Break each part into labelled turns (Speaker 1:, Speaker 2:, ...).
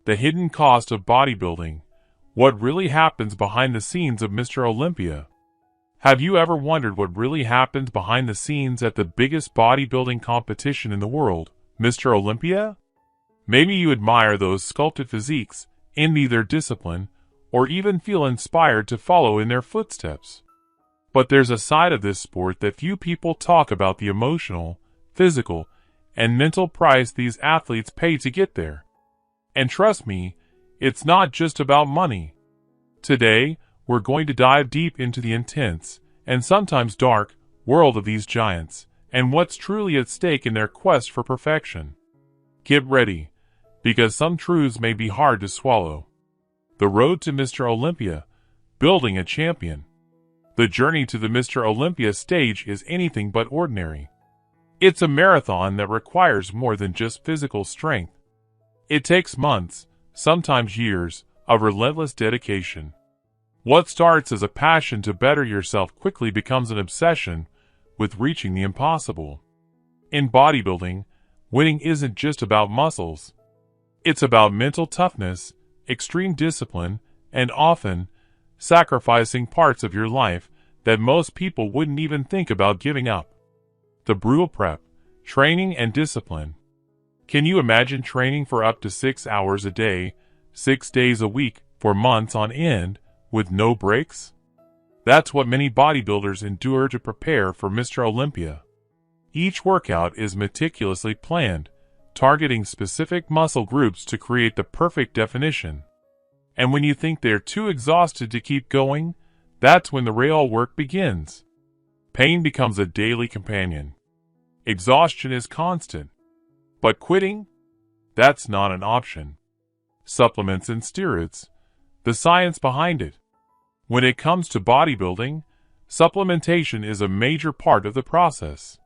Speaker 1: The hidden cost of bodybuilding. What really happens behind the scenes of Mr. Olympia? Have you ever wondered what really happens behind the scenes at the biggest bodybuilding competition in the world, Mr. Olympia? Maybe you admire those sculpted physiques, envy their discipline, or even feel inspired to follow in their footsteps. But there's a side of this sport that few people talk about: the emotional, physical, and mental price these athletes pay to get there. And trust me, it's not just about money. Today, we're going to dive deep into the intense, and sometimes dark, world of these giants, and what's truly at stake in their quest for perfection. Get ready, because some truths may be hard to swallow. The road to Mr. Olympia, building a champion. The journey to the Mr. Olympia stage is anything but ordinary. It's a marathon that requires more than just physical strength. It takes months, sometimes years, of relentless dedication. What starts as a passion to better yourself quickly becomes an obsession with reaching the impossible. In bodybuilding, winning isn't just about muscles. It's about mental toughness, extreme discipline, and often sacrificing parts of your life that most people wouldn't even think about giving up. The brutal prep, training, and discipline. Can you imagine training for up to 6 hours a day, 6 days a week, for months on end, with no breaks? That's what many bodybuilders endure to prepare for Mr. Olympia. Each workout is meticulously planned, targeting specific muscle groups to create the perfect definition. And when you think they're too exhausted to keep going, that's when the real work begins. Pain becomes a daily companion. Exhaustion is constant. But quitting? That's not an option. Supplements and steroids. The science behind it. When it comes to bodybuilding, supplementation is a major part of the process.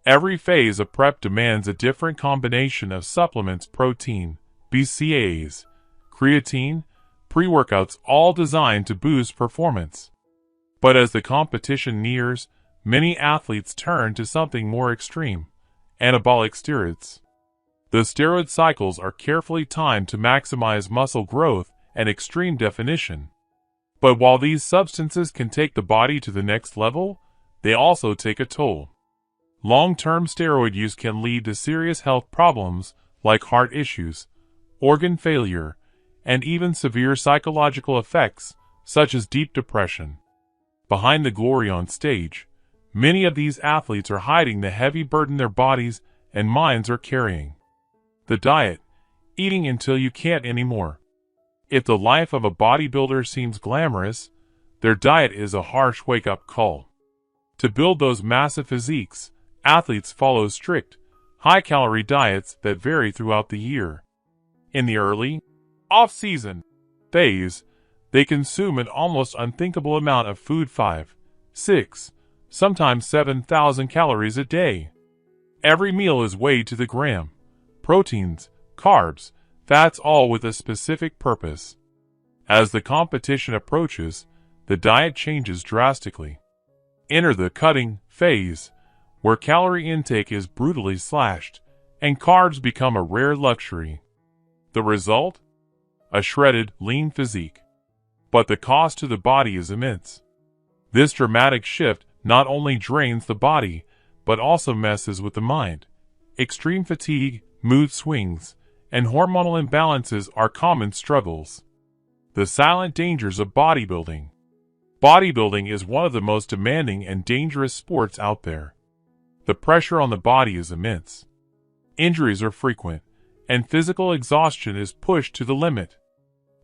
Speaker 1: Every phase of prep demands a different combination of supplements: protein, BCAAs, creatine, pre-workouts, all designed to boost performance. But as the competition nears, many athletes turn to something more extreme: anabolic steroids. The steroid cycles are carefully timed to maximize muscle growth and extreme definition. But while these substances can take the body to the next level, they also take a toll. Long-term steroid use can lead to serious health problems like heart issues, organ failure, and even severe psychological effects such as deep depression. Behind the glory on stage, many of these athletes are hiding the heavy burden their bodies and minds are carrying. The diet, eating until you can't anymore. If the life of a bodybuilder seems glamorous, their diet is a harsh wake-up call. To build those massive physiques, athletes follow strict, high-calorie diets that vary throughout the year. In the early, off-season phase, they consume an almost unthinkable amount of food: 5, 6, sometimes 7,000 calories a day. Every meal is weighed to the gram. Proteins, carbs, fats, all with a specific purpose. As the competition approaches, the diet changes drastically. Enter the cutting phase, where calorie intake is brutally slashed, and carbs become a rare luxury. The result? A shredded, lean physique. But the cost to the body is immense. This dramatic shift not only drains the body, but also messes with the mind. Extreme fatigue, mood swings, and hormonal imbalances are common struggles. The silent dangers of bodybuilding. Bodybuilding is one of the most demanding and dangerous sports out there. The pressure on the body is immense. Injuries are frequent, and physical exhaustion is pushed to the limit.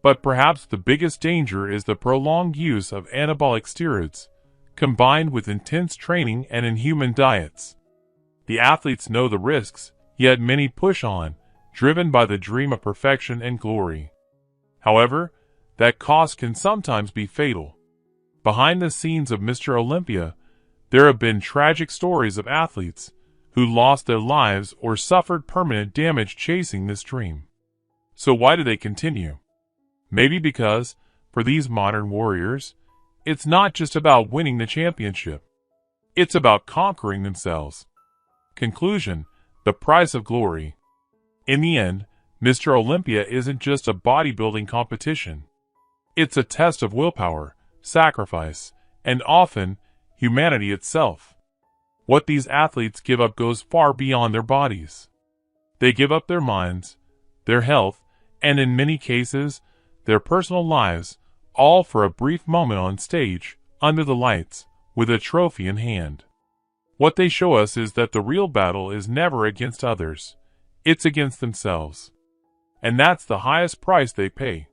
Speaker 1: But perhaps the biggest danger is the prolonged use of anabolic steroids, combined with intense training and inhuman diets. The athletes know the risks, yet many push on, driven by the dream of perfection and glory. However, that cost can sometimes be fatal. Behind the scenes of Mr. Olympia, there have been tragic stories of athletes who lost their lives or suffered permanent damage chasing this dream. So why do they continue? Maybe because, for these modern warriors, it's not just about winning the championship. It's about conquering themselves. Conclusion: the price of glory. In the end, Mr. Olympia isn't just a bodybuilding competition. It's a test of willpower, sacrifice, and often, humanity itself. What these athletes give up goes far beyond their bodies. They give up their minds, their health, and in many cases, their personal lives, all for a brief moment on stage, under the lights, with a trophy in hand. What they show us is that the real battle is never against others. It's against themselves. And that's the highest price they pay.